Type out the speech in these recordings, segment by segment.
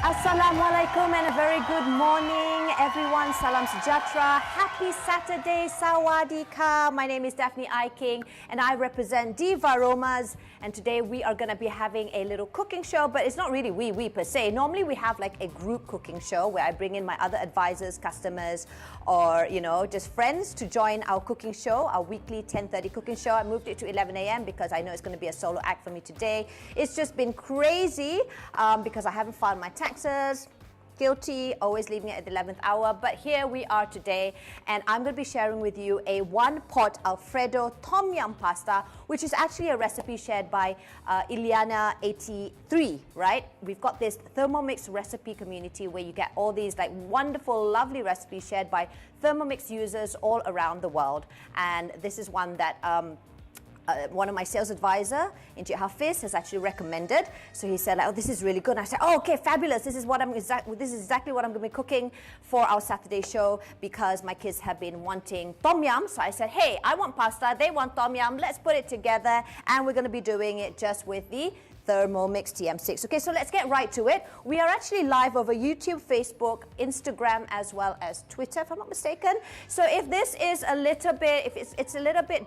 Assalamualaikum and a very good morning, everyone. Salam sejahtera. Happy Saturday. Sawadee-ka. My name is Daphne Iking and I represent 𝑷𝒆𝒄𝒉𝒂. And today we are going to be having a little cooking show, but it's not really we per se. Normally we have like a group cooking show where I bring in my other advisors, customers, or just friends to join our cooking show, our weekly 10:30 cooking show. I moved it to 11 a.m. because I know it's going to be a solo act for me today. It's just been crazy because I haven't filed my taxes. Guilty, always leaving it at the 11th hour, but here we are today and I'm going to be sharing with you a one-pot ALFREDO Tom Yum pasta, which is actually a recipe shared by Iliana83, right? We've got this Thermomix recipe community where you get all these like wonderful, lovely recipes shared by Thermomix users all around the world, and this is one that one of my sales advisor, Hafez, has actually recommended. So he said, like, oh, this is really good. And I said, oh, okay, fabulous. This is exactly what I'm going to be cooking for our Saturday show because my kids have been wanting tom yum. So I said, hey, I want pasta. They want tom yum. Let's put it together. And we're going to be doing it just with the Thermomix TM6. Okay, so let's get right to it. We are actually live over YouTube, Facebook, Instagram, as well as Twitter, if I'm not mistaken. So if this is a little bit, if it's a little bit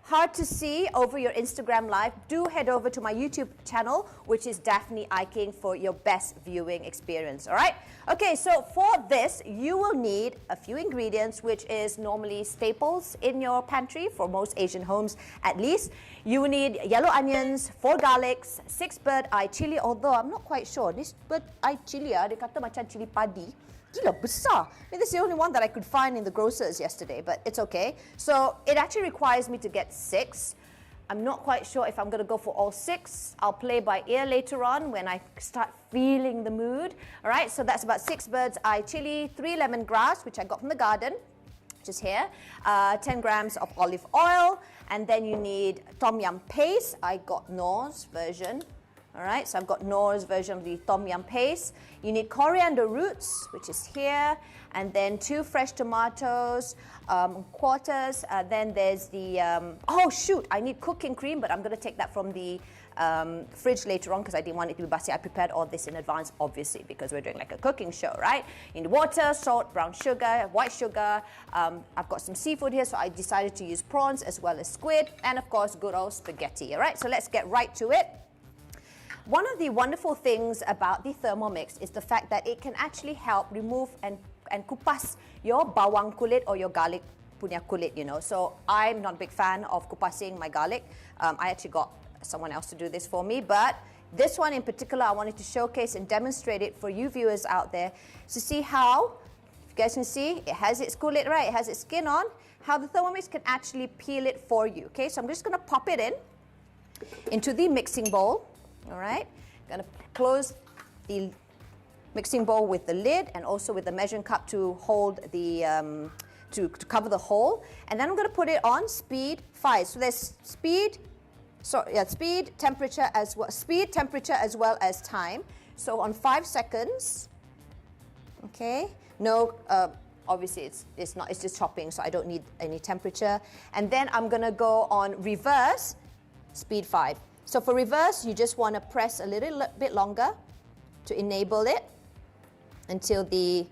hard to see over your Instagram live, do head over to my YouTube channel, which is Daphne Iking, for your best viewing experience, all right? Okay, so for this, you will need a few ingredients, which is normally staples in your pantry for most Asian homes, at least. You will need yellow onions, 4 garlics, 6 bird eye chili, although I'm not quite sure. This bird eye chili, dia kata macam chili padi. Gila besar. I mean, this is the only one that I could find in the grocers yesterday, but it's okay. So it actually requires me to get 6. I'm not quite sure if I'm going to go for all 6. I'll play by ear later on when I start feeling the mood. All right, so that's about 6 bird's eye chili, 3 lemongrass, which I got from the garden, which is here, 10 grams of olive oil, and then you need tom yum paste. I got Knorr's version. All right, so I've got Knorr's version of the tom yum paste. You need coriander roots, which is here, and then 2 fresh tomatoes, quarters. Then there's the, oh shoot, I need cooking cream, but I'm going to take that from the fridge later on because I didn't want it to be basi. I prepared all this in advance, obviously, because we're doing like a cooking show, right? You need water, salt, brown sugar, white sugar. I've got some seafood here, so I decided to use prawns as well as squid, and of course, good old spaghetti. All right, so let's get right to it. One of the wonderful things about the Thermomix is the fact that it can actually help remove and kupas your bawang kulit or your garlic punya kulit, So I'm not a big fan of kupasing my garlic. I actually got someone else to do this for me, but this one in particular, I wanted to showcase and demonstrate it for you viewers out there to see how, if you guys can see, it has its kulit, right? It has its skin on, how the Thermomix can actually peel it for you, okay? So I'm just going to pop it into the mixing bowl. All right, going to close the mixing bowl with the lid and also with the measuring cup to hold the, to cover the hole. And then I'm going to put it on speed 5. So there's speed, speed, temperature as well as time. So on 5 seconds, okay, no, obviously it's just chopping, so I don't need any temperature. And then I'm going to go on reverse, speed 5. So for reverse, you just want to press a little bit longer to enable it until the,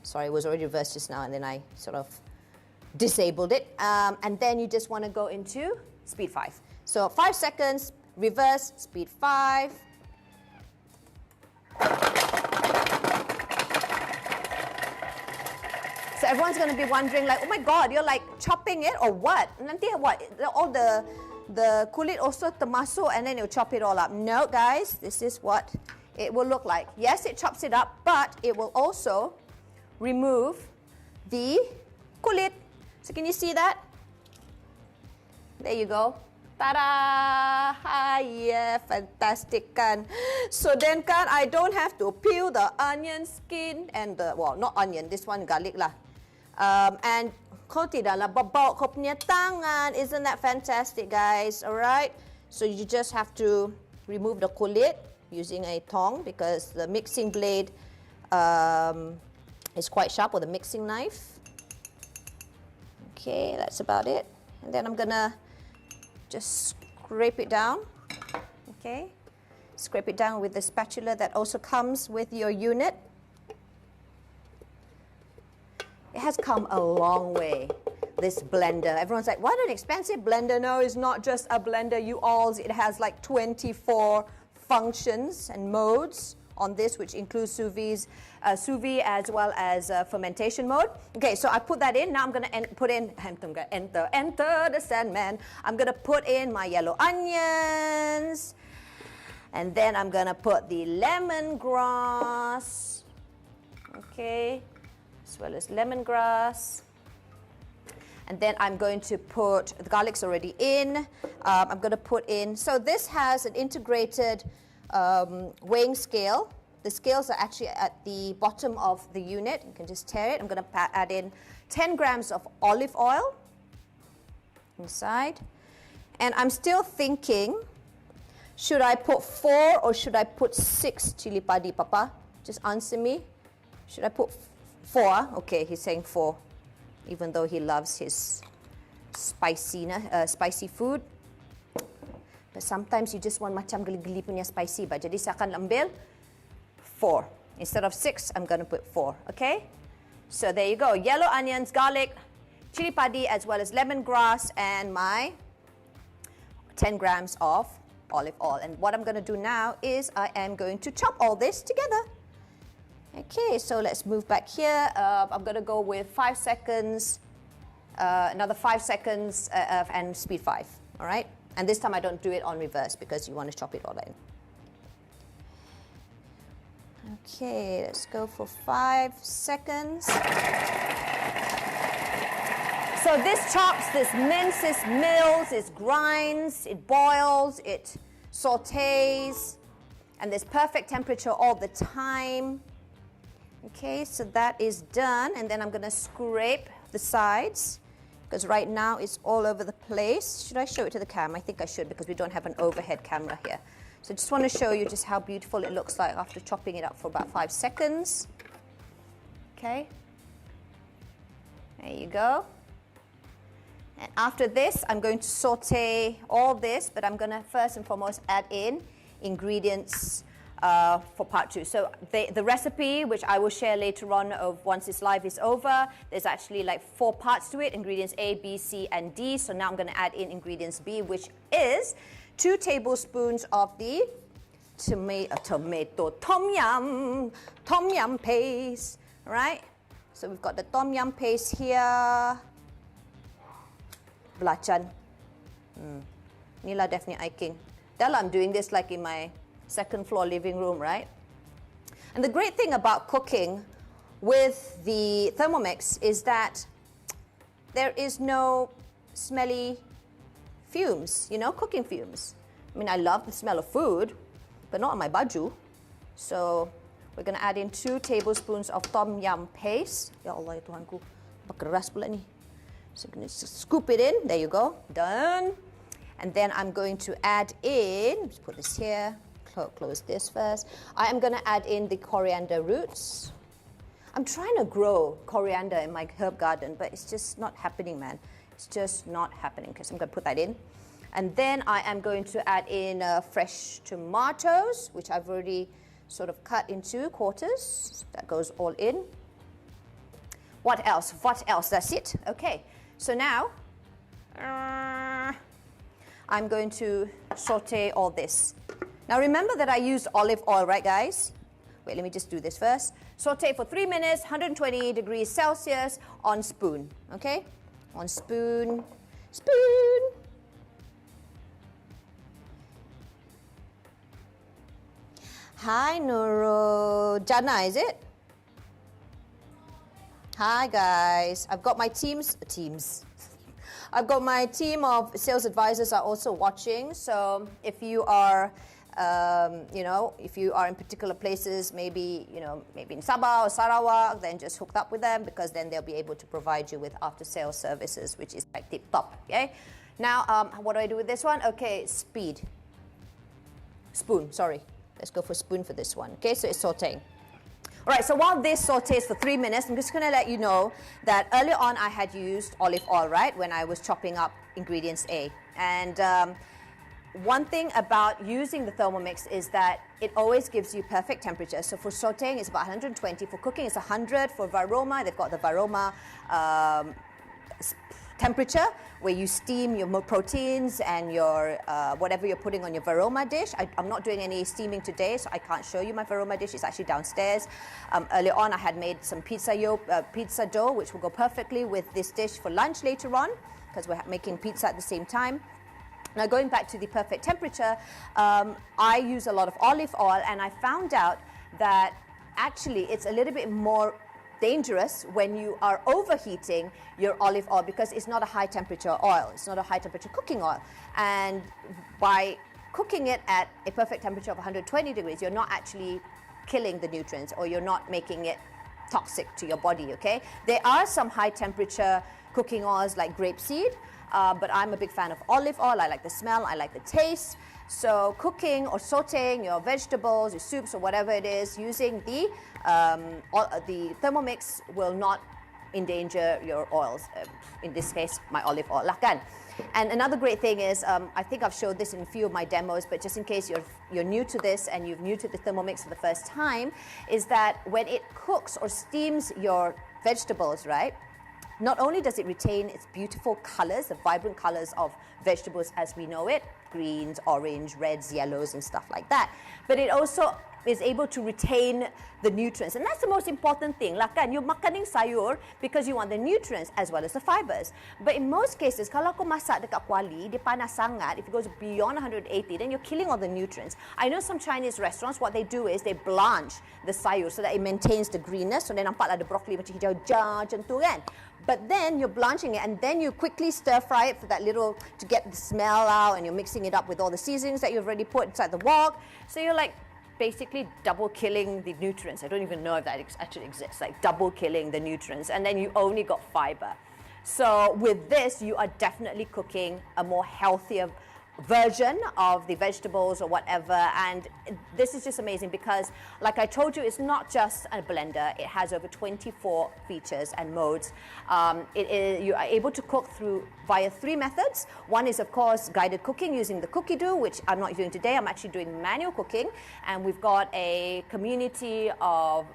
sorry, it was already reversed just now and then I sort of disabled it. And then you just want to go into speed 5. So 5 seconds, reverse, speed 5. So everyone's going to be wondering like, oh my God, you're like chopping it or what? Nanti what? All the kulit also termasuk and then it will chop it all up. No, guys, this is what it will look like. Yes, it chops it up, but it will also remove the kulit. So can you see that? There you go. Ta-da! Yeah, fantastic kan. So then kan, I don't have to peel the onion skin and the, well, not onion, this one garlic lah. And kau tidaklah bawa kau punya tangan. Isn't that fantastic, guys? All right. So you just have to remove the kulit using a tong because the mixing blade is quite sharp, or the mixing knife. Okay, that's about it. And then I'm gonna just scrape it down. Okay. Scrape it down with the spatula that also comes with your unit. It has come a long way, this blender. Everyone's like, what an expensive blender. No, it's not just a blender, you alls. It has like 24 functions and modes on this, which includes sous vide as well as fermentation mode. Okay, so I put that in. Now I'm going to put in, enter the Sandman. I'm going to put in my yellow onions. And then I'm going to put the lemongrass. Okay, as well as lemongrass. And then I'm going to put, the garlic's already in. I'm going to put in, so this has an integrated weighing scale. The scales are actually at the bottom of the unit. You can just tear it. I'm going to add in 10 grams of olive oil inside. And I'm still thinking, should I put 4 or should I put 6 chili padi, Papa? Just answer me. Should I put 4? Okay, he's saying 4, even though he loves his spicy food. But sometimes you just want macam geli-geli punya spicy ba. Jadi saya akan ambil 4. Instead of 6, I'm going to put 4. Okay? So there you go. Yellow onions, garlic, chili padi, as well as lemongrass, and my 10 grams of olive oil. And what I'm going to do now is I am going to chop all this together. Okay, so let's move back here. I'm going to go with 5 seconds, another 5 seconds, and speed 5. All right? And this time I don't do it on reverse because you want to chop it all in. Okay, let's go for 5 seconds. So this chops, this minces, mills, it grinds, it boils, it sautés, and there's perfect temperature all the time. Okay, so that is done, and then I'm going to scrape the sides because right now it's all over the place. Should I show it to the camera? I think I should because we don't have an overhead camera here. So I just want to show you just how beautiful it looks like after chopping it up for about 5 seconds. Okay, there you go. And after this, I'm going to saute all this, but I'm going to first and foremost add in ingredients for part 2. So the recipe, which I will share later on once this live is over, there's actually like 4 parts to it, ingredients A, B, C, and D. So now I'm going to add in ingredients B, which is 2 tablespoons of the tomato tom yum paste, right? So we've got the tom yum paste here. Belacan. Inilah Daphne Iking. I'm doing this like in my 2nd floor living room, right? And the great thing about cooking with the Thermomix is that there is no smelly fumes, you know, cooking fumes. I mean, I love the smell of food, but not on my baju. So we're going to add in 2 tablespoons of tom yum paste. Ya Allah, ya Tuhanku. Apa keras pula ni. So I'm going to scoop it in. There you go. Done. And then I'm going to add in, let's put this here, close this first. I am going to add in the coriander roots. I'm trying to grow coriander in my herb garden, but it's just not happening, man. It's just not happening. Okay, so I'm going to put that in. And then I am going to add in fresh tomatoes, which I've already sort of cut into quarters. That goes all in. What else? What else? That's it. Okay. So now, I'm going to saute all this. Now remember that I used olive oil, right guys? Wait, let me just do this first. Saute for 3 minutes, 120 degrees Celsius on spoon, okay? On spoon. Hi Nuro. Jana, is it? Hi guys. I've got my teams. I've got my team of sales advisors are also watching. So if you are, if you are in particular places, maybe in Sabah or Sarawak, then just hook up with them because then they'll be able to provide you with after-sales services, which is like tip-top. Okay. Now, what do I do with this one? Okay, spoon. Sorry, let's go for spoon for this one. Okay, so it's sauteing. All right, so while this sautés for 3 minutes, I'm just going to let you know that earlier on I had used olive oil, right, when I was chopping up ingredients A. And one thing about using the Thermomix is that it always gives you perfect temperature. So for sauteing, it's about 120. For cooking, it's 100. For varoma, they've got the varoma temperature where you steam your proteins and your whatever you're putting on your varoma dish. I'm not doing any steaming today, so I can't show you my varoma dish. It's actually downstairs. Earlier on, I had made some pizza dough, which will go perfectly with this dish for lunch later on, because we're making pizza at the same time. Now, going back to the perfect temperature, I use a lot of olive oil, and I found out that actually it's a little bit more dangerous when you are overheating your olive oil, because it's not a high temperature oil. It's not a high temperature cooking oil. And by cooking it at a perfect temperature of 120 degrees, you're not actually killing the nutrients, or you're not making it toxic to your body, okay? There are some high temperature cooking oils like grapeseed, but I'm a big fan of olive oil. I like the smell, I like the taste. So cooking or sauteing your vegetables, your soups, or whatever it is, using the Thermomix will not endanger your oils. In this case, my olive oil. Lakan. And another great thing is, I think I've showed this in a few of my demos, but just in case you're new to this and you're new to the Thermomix for the first time, is that when it cooks or steams your vegetables, right? Not only does it retain its beautiful colors, the vibrant colors of vegetables as we know it, greens, orange, reds, yellows, and stuff like that, but it also is able to retain the nutrients. And that's the most important thing. Like kan, you're makaning sayur because you want the nutrients as well as the fibers. But in most cases, kalau kau masak dekat kuali, dia panas sangat, if it goes beyond 180, then you're killing all the nutrients. I know some Chinese restaurants, what they do is they blanch the sayur so that it maintains the greenness. So then nampaklah the broccoli macam hijau-hijau macam tu kan. But then you're blanching it, and then you quickly stir fry it for that little, to get the smell out, and you're mixing it up with all the seasonings that you've already put inside the wok. So you're like basically double killing the nutrients. I don't even know if that actually exists, like double killing the nutrients, and then you only got fiber. So with this, you are definitely cooking a more healthier version of the vegetables or whatever. And this is just amazing because, like I told you, it's not just a blender. It has over 24 features and modes. You are able to cook via 3 methods. One is, of course, guided cooking using the cookie dough, which I'm not doing today. I'm actually doing manual cooking, and we've got a community of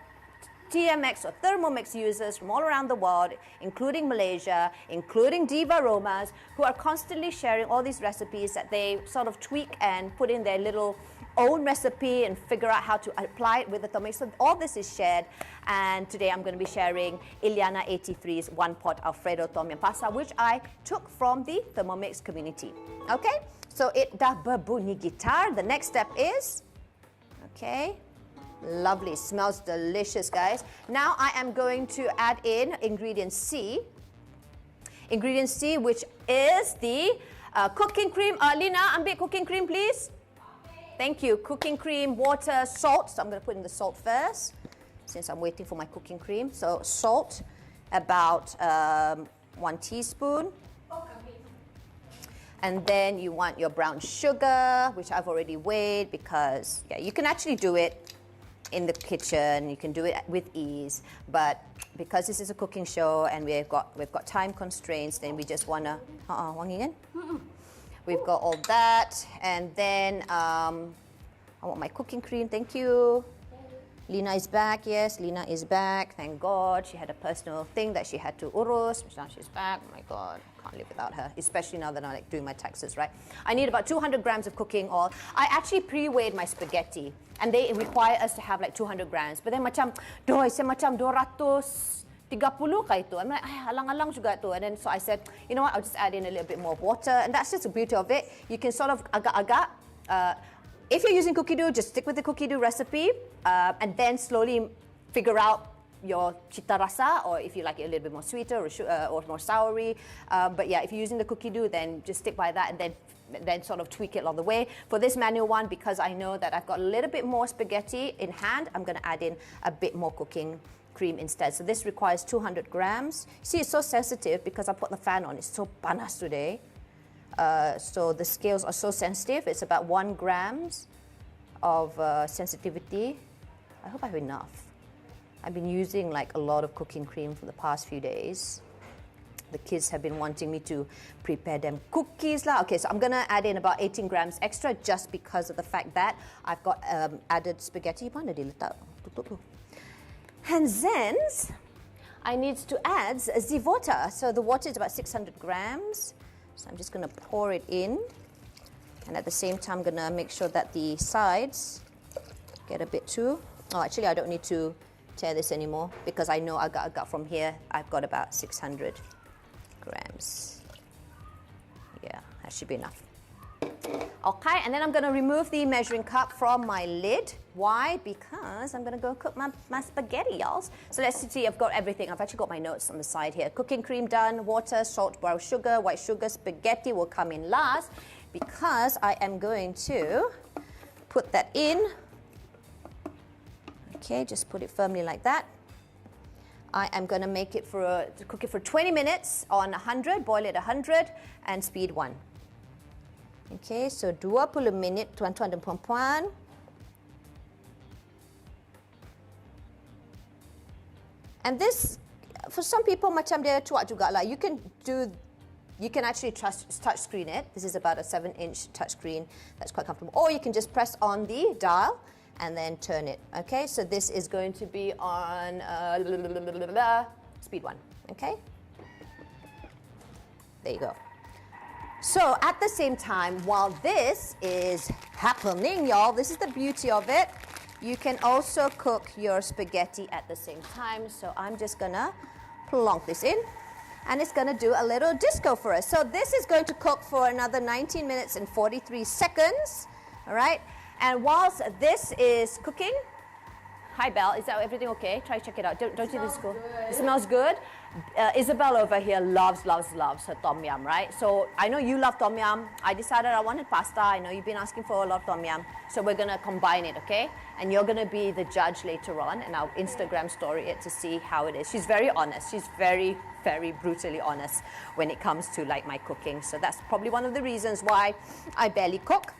TMX or Thermomix users from all around the world, including Malaysia, including 𝑷𝒆𝒄𝒉𝒂, who are constantly sharing all these recipes that they sort of tweak and put in their little own recipe and figure out how to apply it with the Thermomix. So all this is shared, and today I'm going to be sharing Iliana 83's one-pot Alfredo Tom Yum Pasta, which I took from the Thermomix community. Okay, so it dah berbunyi gitar. The next step is, okay, lovely, smells delicious, guys. Now I am going to add in ingredient C. Ingredient C, which is the cooking cream. Lina, ambil cooking cream, please. Thank you. Cooking cream, water, salt. So I'm going to put in the salt first, since I'm waiting for my cooking cream. So salt, about 1 teaspoon. And then you want your brown sugar, which I've already weighed, because yeah, you can actually do it in the kitchen, you can do it with ease, but because this is a cooking show and we've got time constraints, then we just wanna wangi kan? We've got all that, and then I want my cooking cream. Thank you. Lina is back. Yes, Lina is back. Thank God. She had a personal thing that she had to urus. Now she's back. Oh my God, can't live without her. Especially now that I'm like doing my taxes, right? I need about 200 grams of cooking oil. I actually pre-weighed my spaghetti, and they require us to have like 200 grams. But then macam, doy, saya macam 230 kah itu. I'm like, alang-alang juga tu. And then so I said, you know what? I'll just add in a little bit more of water, and that's just the beauty of it. You can sort of agak-agak. If you're using cookie dough, just stick with the cookie dough recipe, and then slowly figure out your cita rasa, or if you like it a little bit more sweeter or more soury. But yeah, if you're using the cookie dough, then just stick by that, and then sort of tweak it along the way. For this manual one, because I know that I've got a little bit more spaghetti in hand, I'm going to add in a bit more cooking cream instead. So this requires 200 grams. See, it's so sensitive because I put the fan on. It's so panas today. So the scales are so sensitive. It's about 1 gram of sensitivity. I hope I have enough. I've been using like a lot of cooking cream for the past few days. The kids have been wanting me to prepare them cookies lah. Okay, so I'm gonna add in about 18 grams extra just because of the fact that I've got added spaghetti. Mana dia letak? And then I need to add the water. So the water is about 600 grams. So I'm just gonna pour it in. And at the same time, I'm gonna make sure that the sides get a bit too. Oh, actually, I don't need to tear this anymore because I know I got from here, I've got about 600 grams. Yeah, that should be enough. Okay, and then I'm going to remove the measuring cup from my lid. Why? Because I'm going to go cook my spaghetti, y'all. So let's see, I've got everything. I've actually got my notes on the side here. Cooking cream done, water, salt, brown sugar, white sugar, spaghetti will come in last because I am going to put that in. Okay, just put it firmly like that. I am going to make it cook it for 20 minutes on 100, boil it 100 and speed 1. Okay, so 20 minit tuan-tuan dan puan-puan. And this, for some people macam dia cuak juga lah. You can actually touch screen it. This is about a 7-inch touch screen. That's quite comfortable. Or you can just press on the dial and then turn it. Okay, so this is going to be on speed 1. Okay, there you go. So at the same time, while this is happening, y'all, this is the beauty of it. You can also cook your spaghetti at the same time. So I'm just gonna plonk this in, and it's gonna do a little disco for us. So this is going to cook for another 19 minutes and 43 seconds. All right. And whilst this is cooking, hi Belle, is that everything okay? Try to check it out. Don't you think this is cool? It smells good. Isabel over here loves her tom yum, right? So I know you love tom yum. I decided I wanted pasta. I know you've been asking for a lot of tom yum. So we're gonna combine it, okay? And you're gonna be the judge later on, and I'll Instagram story it to see how it is. She's very honest. She's very, very brutally honest when it comes to like my cooking. So that's probably one of the reasons why I barely cook.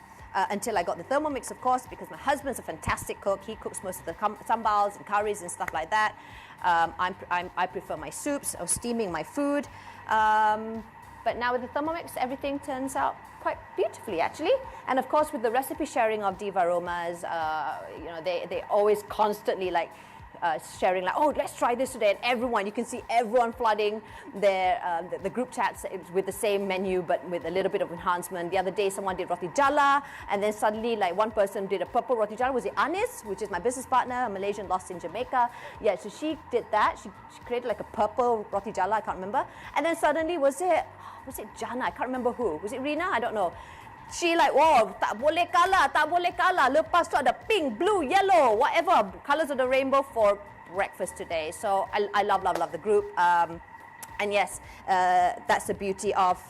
Until I got the Thermomix, of course, because my husband's a fantastic cook. He cooks most of the sambals and curries and stuff like that. I prefer my soups or steaming my food. But now with the Thermomix, everything turns out quite beautifully, actually. And of course, with the recipe sharing of Diva Aromas, you know, they always constantly like sharing like, oh, let's try this today, and everyone, you can see everyone flooding their the group chats with the same menu but with a little bit of enhancement. The other day someone did roti jala, and then suddenly like one person did a purple roti jala. Was it Anis, which is my business partner, a Malaysian lost in Jamaica? Yeah, so she did that. She created like a purple roti jala, I can't remember. And then suddenly was it Jana? I can't remember who. Was it Rina? I don't know. She like, wow, tak boleh kalah. Lepas tu ada pink, blue, yellow, whatever colors of the rainbow for breakfast today. So I love the group. And yes, that's the beauty of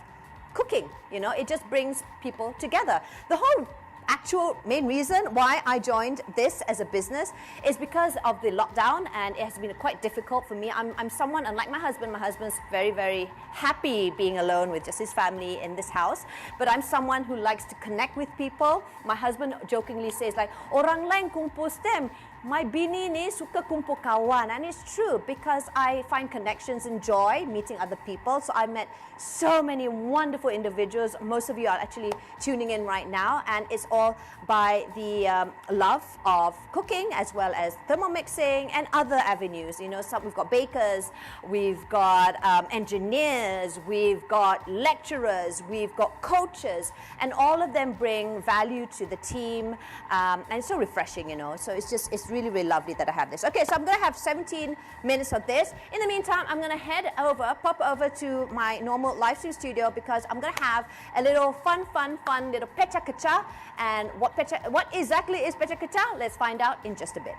cooking. You know, it just brings people together. The whole actual main reason why I joined this as a business is because of the lockdown, and it has been quite difficult for me. I'm someone, unlike my husband's very, very happy being alone with just his family in this house, but I'm someone who likes to connect with people. My husband jokingly says like, orang lain kumpul stem, my bini ni suka kumpul kawan, and it's true because I find connections and joy meeting other people. So I met so many wonderful individuals. Most of you are actually tuning in right now, and it's all by the love of cooking as well as thermomixing and other avenues. You know, we've got bakers, we've got engineers, we've got lecturers, we've got coaches, and all of them bring value to the team, and it's so refreshing, you know. So it's really, really lovely that I have this. Okay, so I'm going to have 17 minutes of this. In the meantime, I'm going to pop over to my normal live stream studio because I'm going to have a little fun little pecha kacha. And what exactly is pecha kacha? Let's find out in just a bit.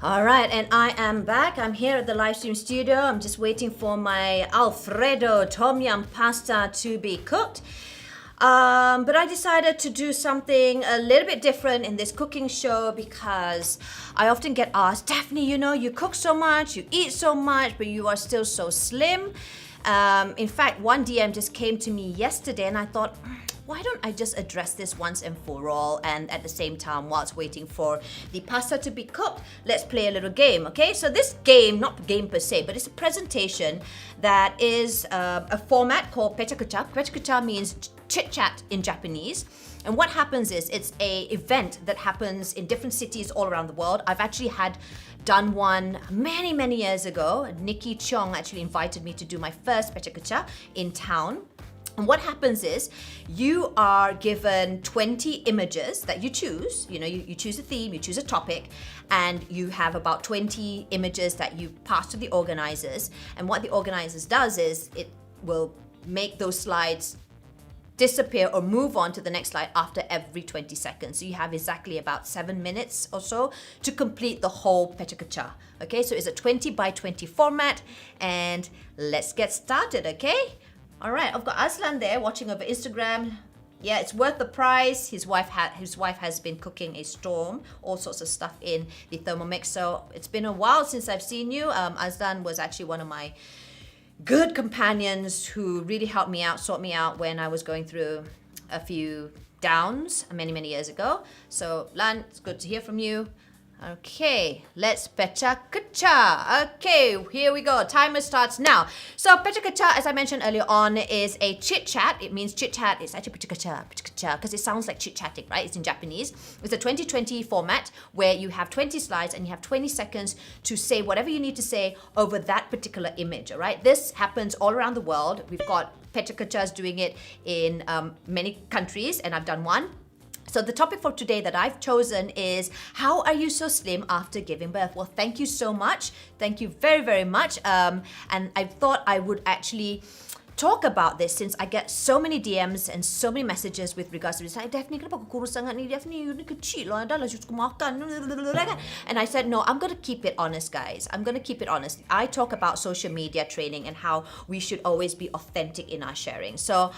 All right, and I am back. I'm here at the live stream studio. I'm just waiting for my Alfredo tom yum pasta to be cooked. But I decided to do something a little bit different in this cooking show because I often get asked, Daphne, you know, you cook so much, you eat so much, but you are still so slim. In fact, one DM just came to me yesterday and I thought, why don't I just address this once and for all, and at the same time, whilst waiting for the pasta to be cooked, let's play a little game, okay? So this game, not a game per se, but it's a presentation that is a format called 𝒆𝒄𝒉𝒂. 𝒆𝒄𝒉𝒂 means chit-chat in Japanese. And what happens is it's a event that happens in different cities all around the world. I've actually done one many years ago. Nikki Chong actually invited me to do my first 𝒆𝒄𝒉𝒂 in town. And what happens is you are given 20 images that you choose. You know, you choose a theme, you choose a topic, and you have about 20 images that you pass to the organizers. And what the organizers does is it will make those slides disappear or move on to the next slide after every 20 seconds. So you have exactly about 7 minutes or so to complete the whole 𝒆𝒄𝒉𝒂. Okay, so it's a 20 by 20 format, and let's get started, okay? All right, I've got Aslan there watching over Instagram. Yeah, it's worth the price. His wife has been cooking a storm, all sorts of stuff in the Thermomix. So it's been a while since I've seen you. Aslan was actually one of my good companions who really helped me out, sort me out when I was going through a few downs many years ago. So Lan, it's good to hear from you. Okay, let's 𝒆𝒄𝒉𝒂. Okay, here we go. Timer starts now. So 𝒆𝒄𝒉𝒂, as I mentioned earlier on, is a chit-chat. It means chit-chat. It's actually 𝒆𝒄𝒉𝒂 because it sounds like chit-chatting, right? It's in Japanese. It's a 2020 format where you have 20 slides and you have 20 seconds to say whatever you need to say over that particular image, all right? This happens all around the world. We've got 𝒆𝒄𝒉𝒂s doing it in many countries, and I've done one. So the topic for today that I've chosen is, how are you so slim after giving birth? Well, thank you so much. Thank you very much. And I thought I would actually talk about this since I get so many DMs and so many messages with regards to this. Like, Daphne, kenapa kau kurus sangat ni? Daphne, you ni kecil lah. Dah lah suka makan. And I said, no, I'm going to keep it honest, guys. I'm going to keep it honest. I talk about social media training and how we should always be authentic in our sharing. So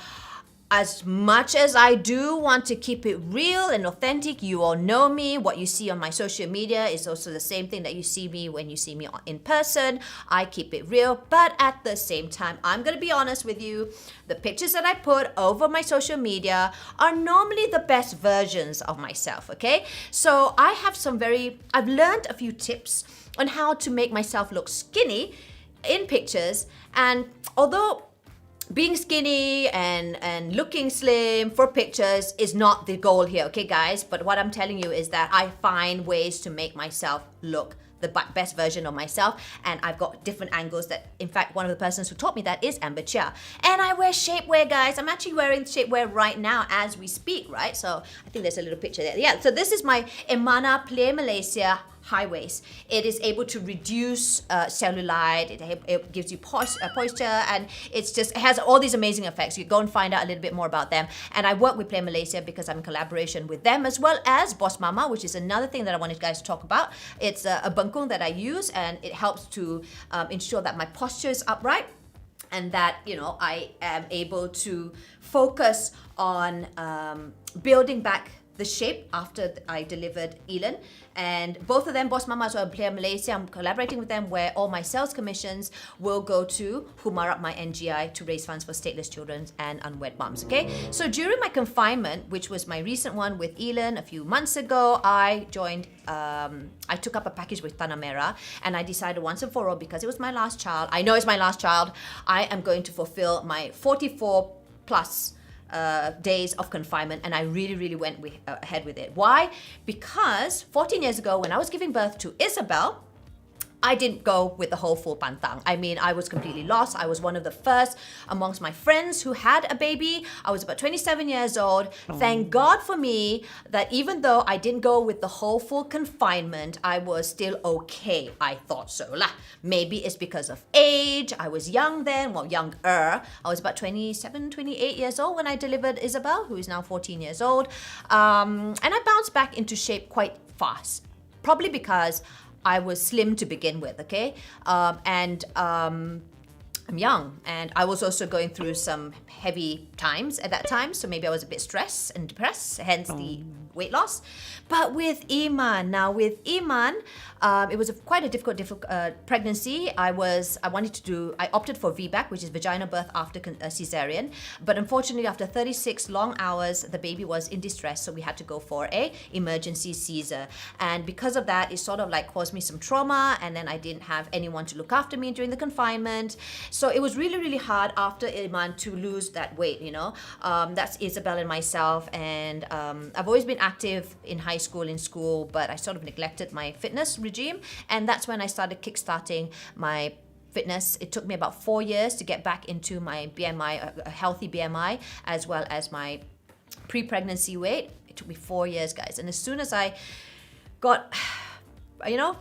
as much as I do want to keep it real and authentic, you all know me. What you see on my social media is also the same thing that you see me when you see me in person. I keep it real, but at the same time, I'm going to be honest with you. The pictures that I put over my social media are normally the best versions of myself, okay? So I've learned a few tips on how to make myself look skinny in pictures. And although being skinny and looking slim for pictures is not the goal here, okay guys? But what I'm telling you is that I find ways to make myself look the best version of myself, and I've got different angles that, in fact, one of the persons who taught me that is Amber Chia. And I wear shapewear, guys. I'm actually wearing shapewear right now as we speak, right? So I think there's a little picture there. Yeah, so this is my Emana Play Malaysia high waist. It is able to reduce cellulite, it gives you posture, and it has all these amazing effects. You go and find out a little bit more about them. And I work with Play Malaysia because I'm in collaboration with them, as well as Boss Mama, which is another thing that I wanted you guys to talk about. It's a bengkung that I use, and it helps to ensure that my posture is upright and that, you know, I am able to focus on building back the shape after I delivered Elon. And both of them, Boss Mama as well, Play Malaysia, I'm collaborating with them, where all my sales commissions will go to Humarap My NGI to raise funds for stateless children and unwed moms, okay? So during my confinement, which was my recent one with Elon a few months ago, I took up a package with Tanah Merah, and I decided once and for all, because it was my last child, I know it's my last child, I am going to fulfill my 44 plus days of confinement, and I really went ahead with it. Why? Because 14 years ago, when I was giving birth to Isabel, I didn't go with the whole full pantang. I mean, I was completely lost. I was one of the first amongst my friends who had a baby. I was about 27 years old. Thank God for me that even though I didn't go with the whole full confinement, I was still okay. I thought so lah. Maybe it's because of age. I was young then, well, younger. I was about 27, 28 years old when I delivered Isabel, who is now 14 years old. And I bounced back into shape quite fast. Probably because I was slim to begin with, okay? I'm young, and I was also going through some heavy times at that time, so maybe I was a bit stressed and depressed, hence the weight loss. But with Iman, it was quite a difficult pregnancy. I opted for VBAC, which is vaginal birth after cesarean. But unfortunately, after 36 long hours, the baby was in distress, so we had to go for a emergency Caesar. And because of that, it sort of like caused me some trauma, and then I didn't have anyone to look after me during the confinement. So it was really, really hard after Iman to lose that weight, you know. That's Isabel and myself, and I've always been active in high school, in school, but I sort of neglected my fitness regime, and that's when I started kickstarting my fitness. It took me about 4 years to get back into my BMI, a healthy BMI, as well as my pre-pregnancy weight. It took me 4 years, guys, and as soon as I got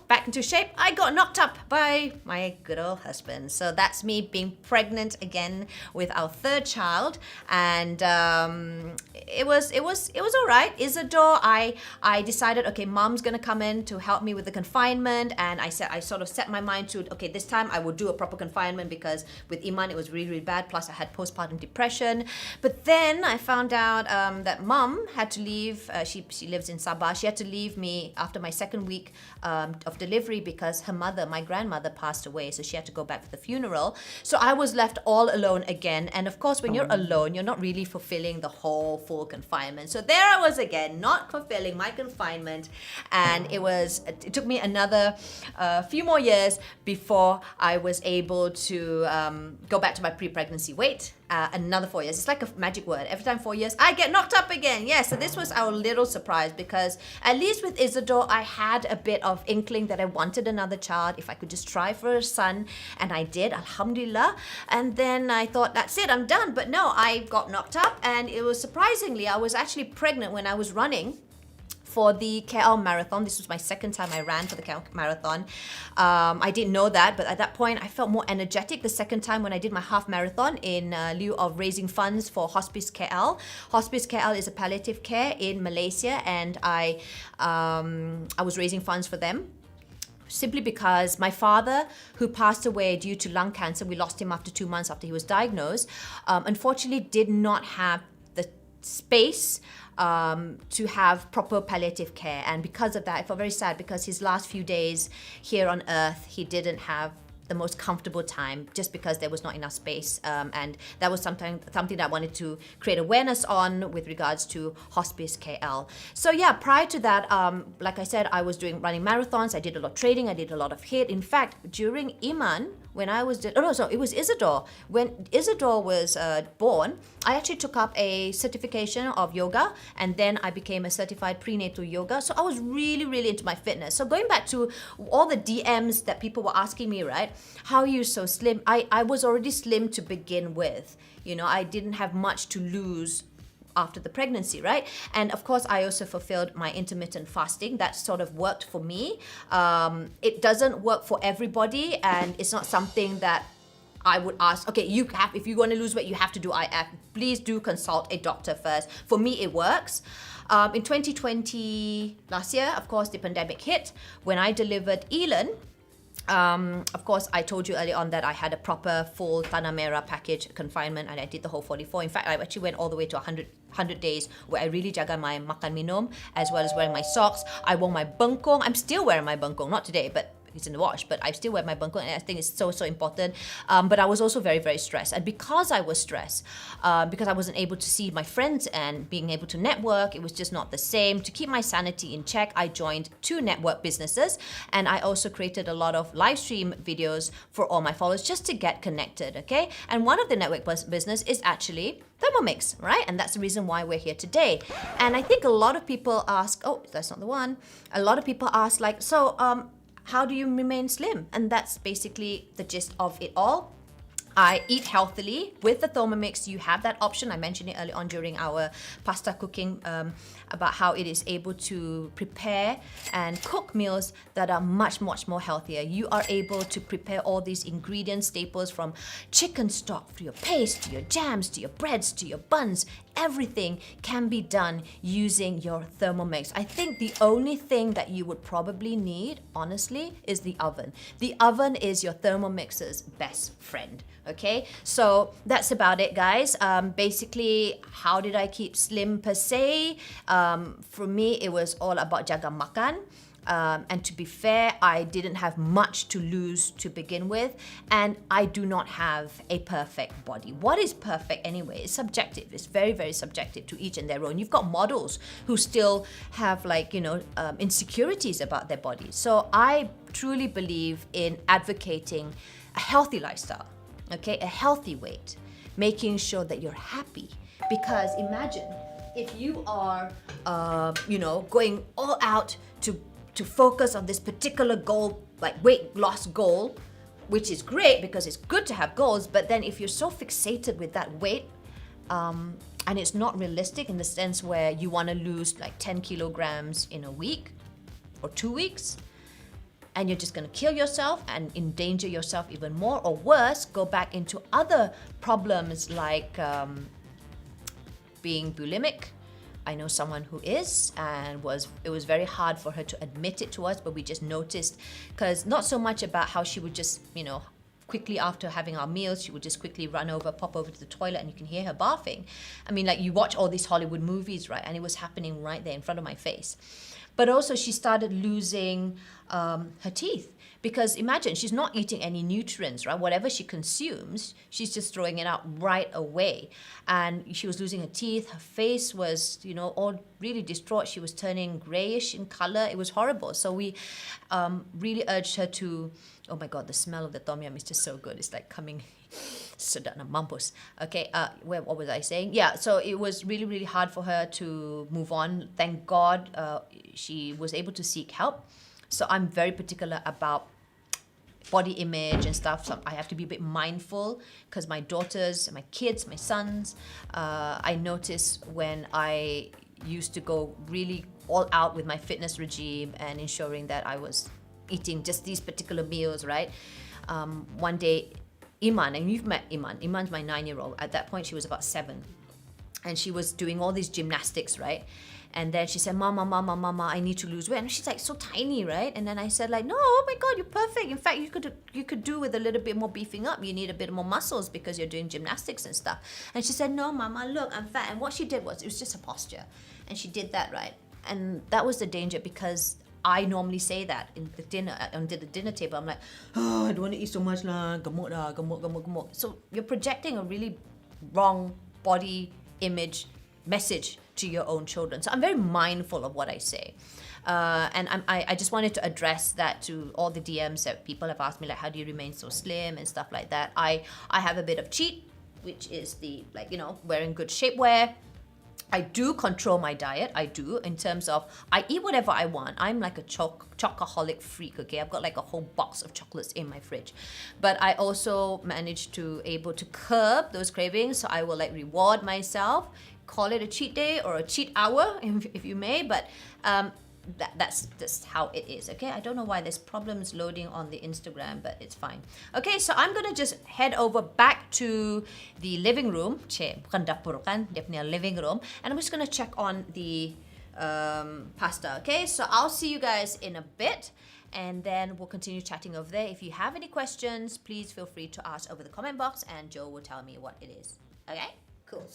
back into shape, I got knocked up by my good old husband. So that's me being pregnant again with our third child, and it was all right. Isidore, I decided, okay, mom's gonna come in to help me with the confinement, and I sort of set my mind to, okay, this time I will do a proper confinement, because with Iman it was really, really bad. Plus I had postpartum depression. But then I found out that mom had to leave. She lives in Sabah. She had to leave me after my second week of delivery, because her mother, my grandmother, passed away, so she had to go back for the funeral. So I was left all alone again, and of course when you're alone, you're not really fulfilling the whole full confinement. So there I was again, not fulfilling my confinement, and it took me another few more years before I was able to go back to my pre-pregnancy weight. Another 4 years. It's like a magic word. Every time 4 years, I get knocked up again. Yeah, so this was our little surprise, because at least with Isidore, I had a bit of inkling that I wanted another child, if I could just try for a son, and I did, alhamdulillah. And then I thought, that's it, I'm done. But no, I got knocked up, and it was surprisingly, I was actually pregnant when I was running for the KL Marathon. This was my second time I ran for the KL Marathon. I didn't know that, but at that point I felt more energetic the second time when I did my half marathon in lieu of raising funds for Hospice KL. Hospice KL is a palliative care in Malaysia, and I was raising funds for them. Simply because my father, who passed away due to lung cancer, we lost him after 2 months after he was diagnosed, unfortunately did not have the space to have proper palliative care. And because of that, I felt very sad, because his last few days here on earth, he didn't have the most comfortable time, just because there was not enough space, and that was something that I wanted to create awareness on with regards to Hospice KL. So yeah, prior to that, like I said, I was running marathons. I did a lot of training. I did a lot of HIIT. In fact, during Iman, when I was it was Isidore. When Isidore was born, I actually took up a certification of yoga, and then I became a certified prenatal yoga. So I was really, really into my fitness. So going back to all the DMs that people were asking me, right? How are you so slim? I was already slim to begin with. You know, I didn't have much to lose after the pregnancy, right? And of course, I also fulfilled my intermittent fasting. That sort of worked for me. It doesn't work for everybody, and it's not something that I would ask, okay, if you want to lose weight, you have to do IF. Please do consult a doctor first. For me, it works. In 2020, last year, of course, the pandemic hit. When I delivered Elon, of course, I told you earlier on that I had a proper full Tanah Merah package confinement, and I did the whole 44. In fact, I actually went all the way to 100 days where I really jaga my makan minum, as well as wearing my socks. I wore my bengkong. I'm still wearing my bengkong, not today, but it's in the wash, but I still wear my bengkong, and I think it's so important. But I was also very, very stressed. And because I was stressed, because I wasn't able to see my friends and being able to network, it was just not the same. To keep my sanity in check, I joined 2 network businesses, and I also created a lot of live stream videos for all my followers just to get connected, okay? And one of the network business is actually Thermomix, right? And that's the reason why we're here today. And I think a lot of people ask, oh, that's not the one. A lot of people ask, like, so, how do you remain slim? And that's basically the gist of it all. I eat healthily. With the Thermomix, you have that option. I mentioned it early on during our pasta cooking about how it is able to prepare and cook meals that are much, much more healthier. You are able to prepare all these ingredients, staples from chicken stock, to your paste, to your jams, to your breads, to your buns. Everything can be done using your Thermomix. I think the only thing that you would probably need, honestly, is the oven. The oven is your Thermomix's best friend. Okay, so that's about it, guys. Basically, how did I keep slim per se? For me, it was all about jaga makan. And to be fair, I didn't have much to lose to begin with, and I do not have a perfect body. What is perfect anyway? It's subjective. It's very, very subjective to each and their own. You've got models who still have insecurities about their bodies. So I truly believe in advocating a healthy lifestyle, okay, a healthy weight, making sure that you're happy. Because imagine if you are, going all out to focus on this particular goal, like weight loss goal, which is great because it's good to have goals, but then if you're so fixated with that weight, and it's not realistic in the sense where you want to lose like 10 kilograms in a week or 2 weeks, and you're just going to kill yourself and endanger yourself even more, or worse, go back into other problems like being bulimic. I know someone who is, and it was very hard for her to admit it to us, but we just noticed, because not so much about how she would just, quickly after having our meals, she would just quickly pop over to the toilet, and you can hear her barfing. I mean, like, you watch all these Hollywood movies, right? And it was happening right there in front of my face. But also she started losing her teeth. Because imagine, she's not eating any nutrients, right? Whatever she consumes, she's just throwing it out right away. And she was losing her teeth. Her face was, all really distraught. She was turning grayish in color. It was horrible. So we really urged her to, oh my God, the smell of the tom yum is just so good. It's like coming, sedap na mampus. Okay, what was I saying? Yeah, so it was really, really hard for her to move on. Thank God she was able to seek help. So I'm very particular about body image and stuff. So I have to be a bit mindful because my daughters, my kids, my sons, I notice when I used to go really all out with my fitness regime and ensuring that I was eating just these particular meals, right? One day, Iman, and you've met Iman. Iman's my 9-year-old. At that point, she was about 7. And she was doing all these gymnastics, right? And then she said, Mama, I need to lose weight. And she's like so tiny, right? And then I said like, no, oh my God, you're perfect. In fact, you could do with a little bit more beefing up. You need a bit more muscles because you're doing gymnastics and stuff. And she said, no, Mama, look, I'm fat. And what she did was, it was just a posture. And she did that, right? And that was the danger, because I normally say that in the dinner, under the dinner table. I'm like, I don't want to eat so much lah, gemuk lah, gemuk. So you're projecting a really wrong body image message to your own children. So I'm very mindful of what I say. And I just wanted to address that to all the DMs that people have asked me, like, how do you remain so slim and stuff like that. I have a bit of cheat, which is the, wearing good shapewear. I do control my diet. I do, in terms of, I eat whatever I want. I'm like a chocoholic freak, okay? I've got like a whole box of chocolates in my fridge. But I also managed to able to curb those cravings. So I will reward myself, call it a cheat day or a cheat hour, if you may. But that's just how it is, okay? I don't know why there's problems loading on the Instagram, but it's fine. Okay, so I'm gonna just head over back to the living room. Bukan dapur kan, dia punya living room. And I'm just gonna check on the pasta, okay? So I'll see you guys in a bit, and then we'll continue chatting over there. If you have any questions, please feel free to ask over the comment box, and Joe will tell me what it is. Okay? Cool.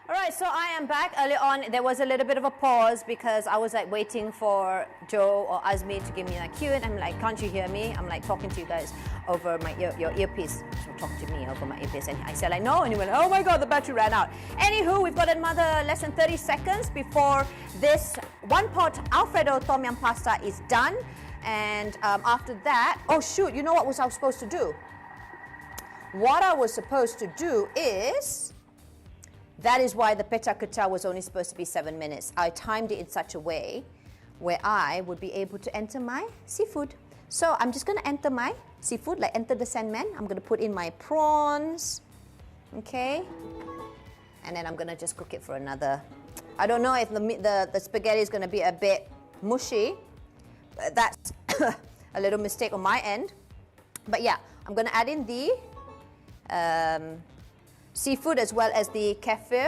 All right, so I am back. Earlier on, there was a little bit of a pause because I was like waiting for Joe or Azmi to give me a cue, and I'm like, can't you hear me? I'm like talking to you guys over my your earpiece. So talk to me over my earpiece, and I said like, no, and he went, oh my God, the battery ran out. Anywho, we've got another less than 30 seconds before this one-pot Alfredo tom yum pasta is done, and after that, oh shoot, you know what was I supposed to do? What I was supposed to do is. That is why the 𝒂𝒄𝒂 was only supposed to be 7 minutes. I timed it in such a way where I would be able to enter my seafood. So I'm just going to enter my seafood, like enter the Sandman. I'm going to put in my prawns, okay? And then I'm going to just cook it for another. I don't know if the spaghetti is going to be a bit mushy. That's a little mistake on my end. But yeah, I'm going to add in the seafood as well as the kefir.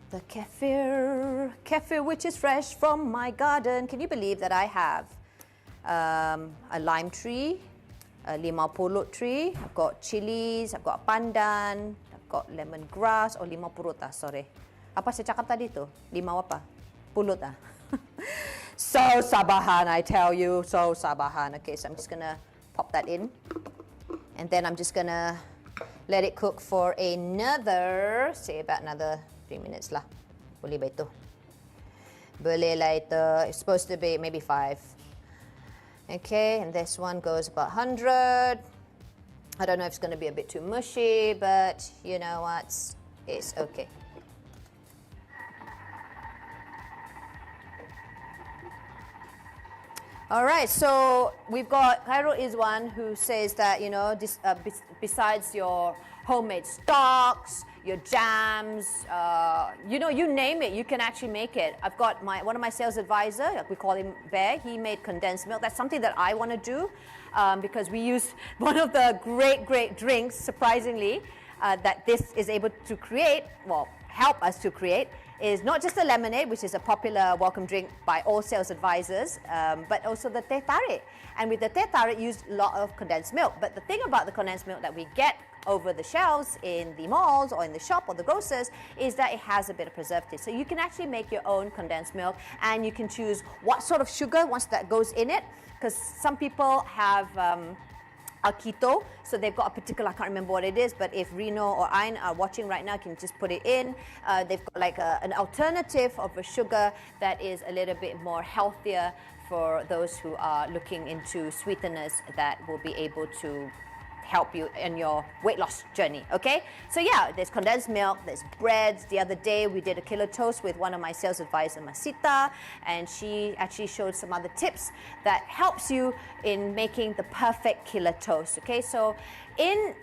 The kefir which is fresh from my garden. Can you believe that I have a lime tree, a limau pulut tree, I've got chilies, I've got pandan, I've got lemongrass, or limau purut sorry. Apa saya cakap tadi tu? Limau apa? Pulut So sabahan, I tell you, so sabahan. Okay, so I'm just gonna pop that in. And then I'm just gonna let it cook for another, say about another 3 minutes lah. Boleh ba ito? Boleh lah ito. It's supposed to be maybe 5. Okay, and this one goes about 100. I don't know if it's going to be a bit too mushy, but you know what? It's okay. All right, so we've got, Cairo is one who says that, you know, this, besides your homemade stocks, your jams, you know, you name it, you can actually make it. I've got one of my sales advisor, we call him Bear, he made condensed milk. That's something that I want to do because we use one of the great drinks, surprisingly, that this is able to create, well, help us to create, is not just the lemonade, which is a popular welcome drink by all sales advisors, but also the teh tarik. And with the teh tarik, used a lot of condensed milk. But the thing about the condensed milk that we get over the shelves in the malls or in the shop or the grocers is that it has a bit of preservative. So you can actually make your own condensed milk, and you can choose what sort of sugar once that goes in it, because some people have keto, so they've got a particular, I can't remember what it is, but if Reno or Ayn are watching right now, you can just put it in. They've got like an alternative of a sugar that is a little bit more healthier for those who are looking into sweeteners that will be able to help you in your weight loss journey, okay? So yeah, there's condensed milk, there's breads. The other day we did a killer toast with one of my sales advisors, Masita, and she actually showed some other tips that helps you in making the perfect killer toast, okay? So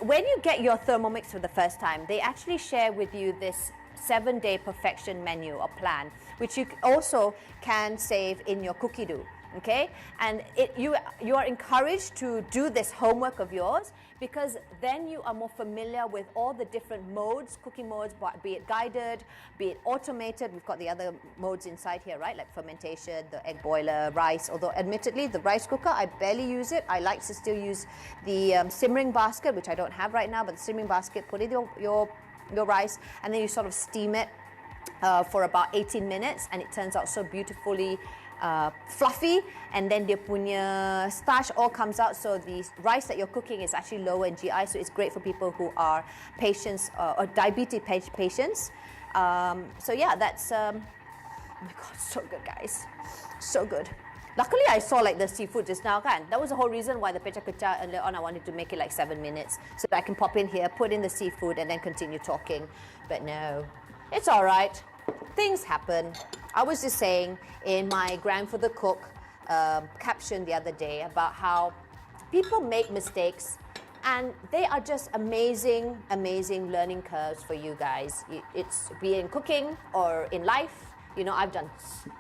when you get your Thermomix for the first time, they actually share with you this 7-day perfection menu or plan, which you also can save in your cookie dough. Okay, and you are encouraged to do this homework of yours, because then you are more familiar with all the different modes, cooking modes, be it guided, be it automated. We've got the other modes inside here, right? Like fermentation, the egg boiler, rice. Although admittedly, the rice cooker, I barely use it. I like to still use the simmering basket, which I don't have right now, but the simmering basket, put in your rice, and then you sort of steam it for about 18 minutes, and it turns out so beautifully fluffy, and then the punya starch all comes out, so the rice that you're cooking is actually lower in GI, so it's great for people who are patients or diabetes patients. So yeah, that's oh my God, so good, guys, so good. Luckily, I saw like the seafood just now, kan? That was the whole reason why the 𝒂𝒄𝒂 earlier on I wanted to make it like 7 minutes, so that I can pop in here, put in the seafood, and then continue talking. But no, it's all right. Things happen. I was just saying in my Grand for the Cook caption the other day about how people make mistakes, and they are just amazing learning curves for you guys. It's be in cooking or in life. You know, I've done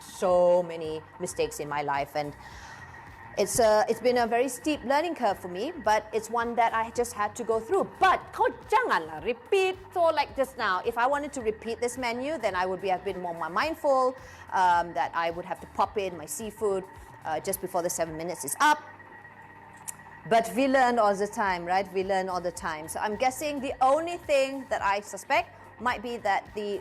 so many mistakes in my life, and it's been a very steep learning curve for me, but it's one that I just had to go through. But kau janganlah repeat. So like just now, if I wanted to repeat this menu, then I would have been more mindful that I would have to pop in my seafood just before the 7 minutes is up. But we learn all the time, right? We learn all the time. So I'm guessing the only thing that I suspect might be that the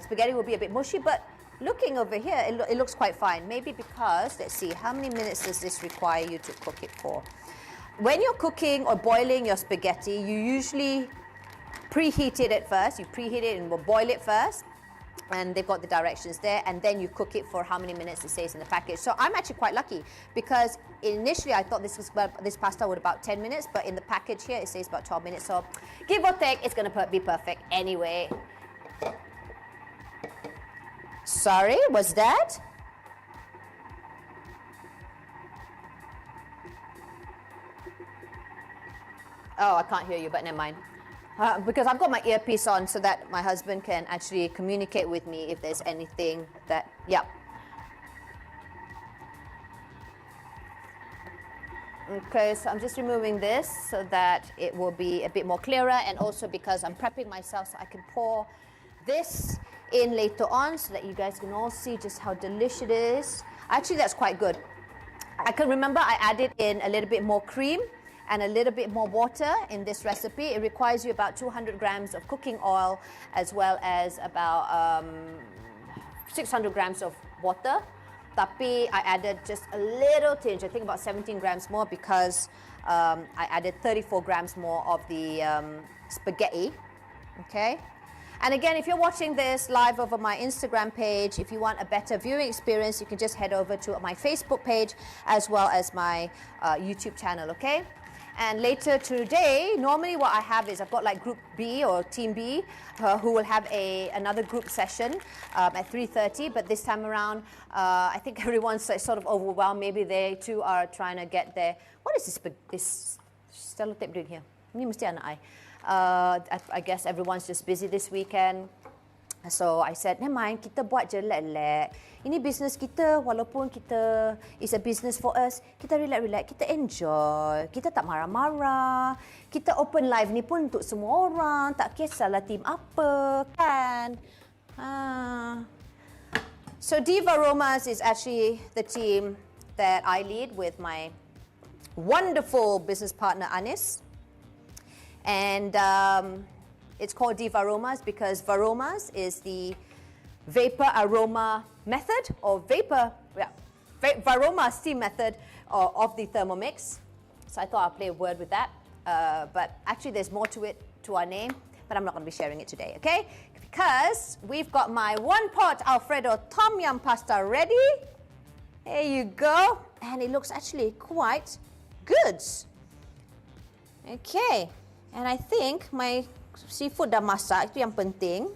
spaghetti will be a bit mushy, but looking over here, it looks quite fine. Maybe because, let's see, how many minutes does this require you to cook it for? When you're cooking or boiling your spaghetti, you usually preheat it at first. You preheat it and we'll boil it first. And they've got the directions there, and then you cook it for how many minutes it says in the package. So I'm actually quite lucky because initially I thought this pasta would about 10 minutes, but in the package here it says about 12 minutes. So give or take, it's going to be perfect anyway. Sorry, what's that? Oh, I can't hear you, but never mind. Because I've got my earpiece on so that my husband can actually communicate with me if there's anything that, yeah. Okay, so I'm just removing this so that it will be a bit more clearer, and also because I'm prepping myself so I can pour this in later on so that you guys can all see just how delicious it is. Actually, that's quite good. I can remember I added in a little bit more cream and a little bit more water in this recipe. It requires you about 200 grams of cooking oil as well as about 600 grams of water. Tapi I added just a little tinge, I think about 17 grams more because I added 34 grams more of the spaghetti, okay? And again, if you're watching this live over my Instagram page, if you want a better viewing experience, you can just head over to my Facebook page as well as my YouTube channel, okay? And later today, normally what I have is I've got like Group B or Team B who will have another group session at 3:30. But this time around, I think everyone's sort of overwhelmed. Maybe they too are trying to get their... What is this sellotape doing here? Ini mesti anak I guess everyone's just busy this weekend. So I said, never mind, kita buat je relax. Ini business kita, walaupun kita is a business for us, kita relax, kita enjoy, kita tak marah-marah. Kita open live ni pun untuk semua orang, tak kisahlah team apa, kan? So 𝑷𝒆𝒄𝒉𝒂 is actually the team that I lead with my wonderful business partner Anis. And it's called 𝑷𝒆𝒄𝒉𝒂 because Varomas is the vapor aroma method, or Varoma steam method of the Thermomix. So I thought I'd play a word with that. But actually there's more to it, to our name, but I'm not going to be sharing it today, okay? Because we've got my one-pot Alfredo Tom Yum pasta ready. There you go. And it looks actually quite good. Okay. And I think my seafood dah masak, itu yang penting.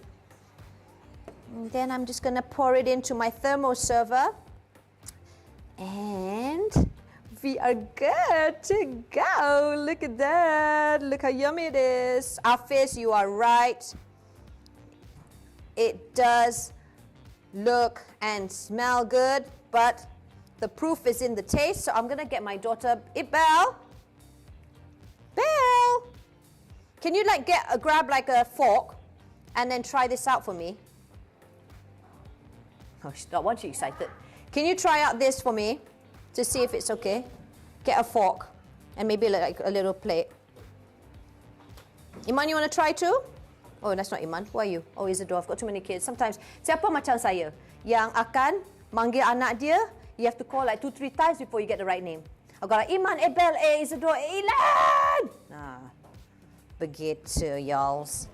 And then I'm just going to pour it into my thermo server. And we are good to go. Look at that. Look how yummy it is. Hafez, you are right. It does look and smell good, but the proof is in the taste. So I'm going to get my daughter, Belle. Belle! Can you grab like a fork and then try this out for me? Oh, she's not one, she's excited. Can you try out this for me to see if it's okay? Get a fork and maybe like a little plate. Iman, you want to try too? Oh, that's not Iman. Who are you? Oh, Isidore. I've got too many kids. Sometimes, siapa macam saya yang akan manggil anak dia, you have to call like 2-3 times before you get the right name. I've got like Iman, Belle, Isidore, Ilan! Begitu, y'alls.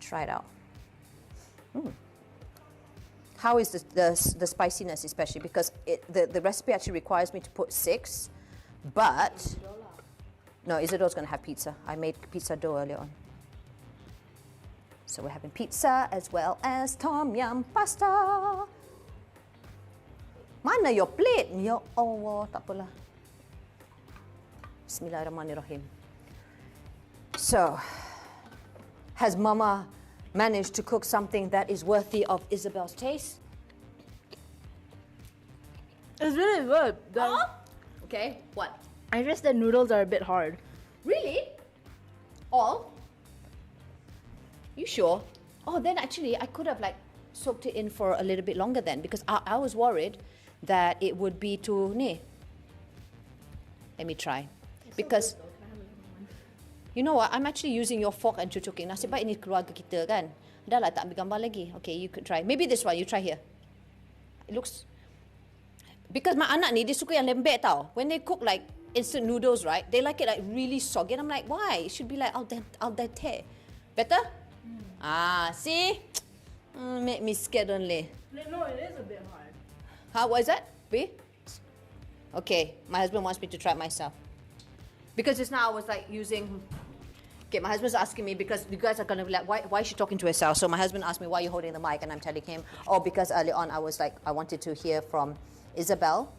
Try it out. How is the spiciness, especially because the recipe actually requires me to put 6, but no, Isidore's going to have pizza. I made pizza dough earlier on, so we're having pizza as well as Tom Yum pasta. Mana your plate? Ya Allah, tak apalah. Bismillahirrahmanirrahim. So, has Mama managed to cook something that is worthy of Isabel's taste? It's really good. Okay, what? I guess the noodles are a bit hard. Really? All? You sure? Oh, then actually I could have like soaked it in for a little bit longer then, because I was worried that it would be too... Let me try. Because... You know what? I'm actually using your fork and cucukin. Nasib baik ini keluarga kita kan. Dah lah tak ambil gambar lagi. Okay, you could try. Maybe this one. You try here. It looks... Because my anak ni, dia suka yang lembek tau. When they cook like instant noodles, right? They like it like really soggy. And I'm like, why? It should be like al dente. Better? See? Make me scared only. No, it is a bit hard. What is that? B? Okay, my husband wants me to try it myself. Because just now I was like using... Okay, my husband's asking me because you guys are going to be like, why is she talking to herself? So my husband asked me, why are you holding the mic? And I'm telling him, oh, because early on I was like, I wanted to hear from Isabel.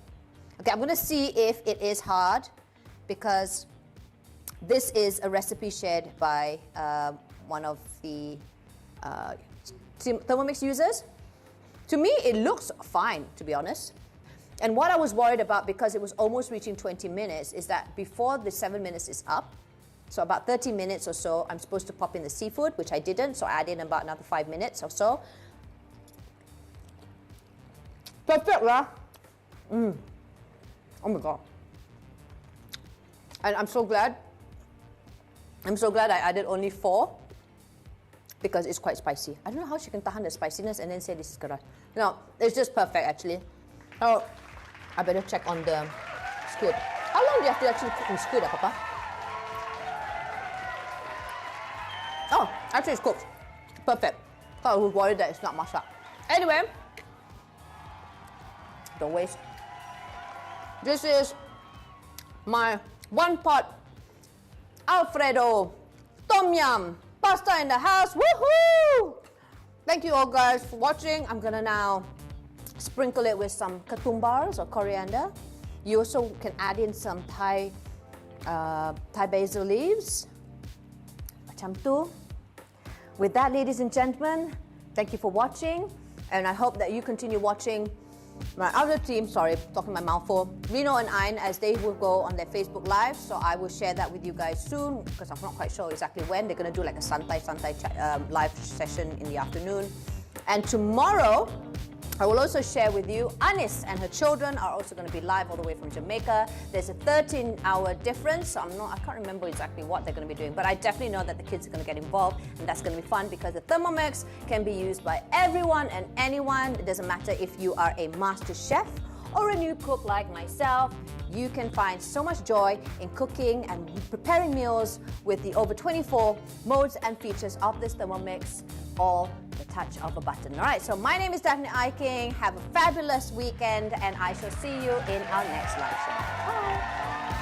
Okay, I'm going to see if it is hard because this is a recipe shared by one of the Thermomix users. To me, it looks fine, to be honest. And what I was worried about, because it was almost reaching 20 minutes, is that before the 7 minutes is up, so about 30 minutes or so, I'm supposed to pop in the seafood, which I didn't, so I added in about another 5 minutes or so. Perfect, lah. Oh my God. And I'm so glad I added only 4 because it's quite spicy. I don't know how she can tahan the spiciness and then say this is good. No, it's just perfect actually. Oh, I better check on the squid. How long do you have to actually cook in squid, Papa? Oh, actually it's cooked. Perfect. Thought I was worried that it's not masak. Anyway, don't waste. This is my 1-pot Alfredo Tom Yum pasta in the house. Woohoo! Thank you all guys for watching. I'm gonna now sprinkle it with some ketumbars or coriander. You also can add in some Thai basil leaves. Macam tu. With that, ladies and gentlemen, thank you for watching, and I hope that you continue watching my other team, sorry, talking my mouth full, Reno and Ayn, as they will go on their Facebook Live. So I will share that with you guys soon, because I'm not quite sure exactly when. They're going to do like a Santai live session in the afternoon. And tomorrow, I will also share with you, Anis and her children are also going to be live all the way from Jamaica. There's a 13-hour difference, so I can't remember exactly what they're going to be doing, but I definitely know that the kids are going to get involved, and that's going to be fun because the Thermomix can be used by everyone and anyone. It doesn't matter if you are a master chef or a new cook like myself. You can find so much joy in cooking and preparing meals with the over 24 modes and features of this Thermomix, all the touch of a button. All right, so my name is Daphne Iking. Have a fabulous weekend, and I shall see you in our next live show. Bye.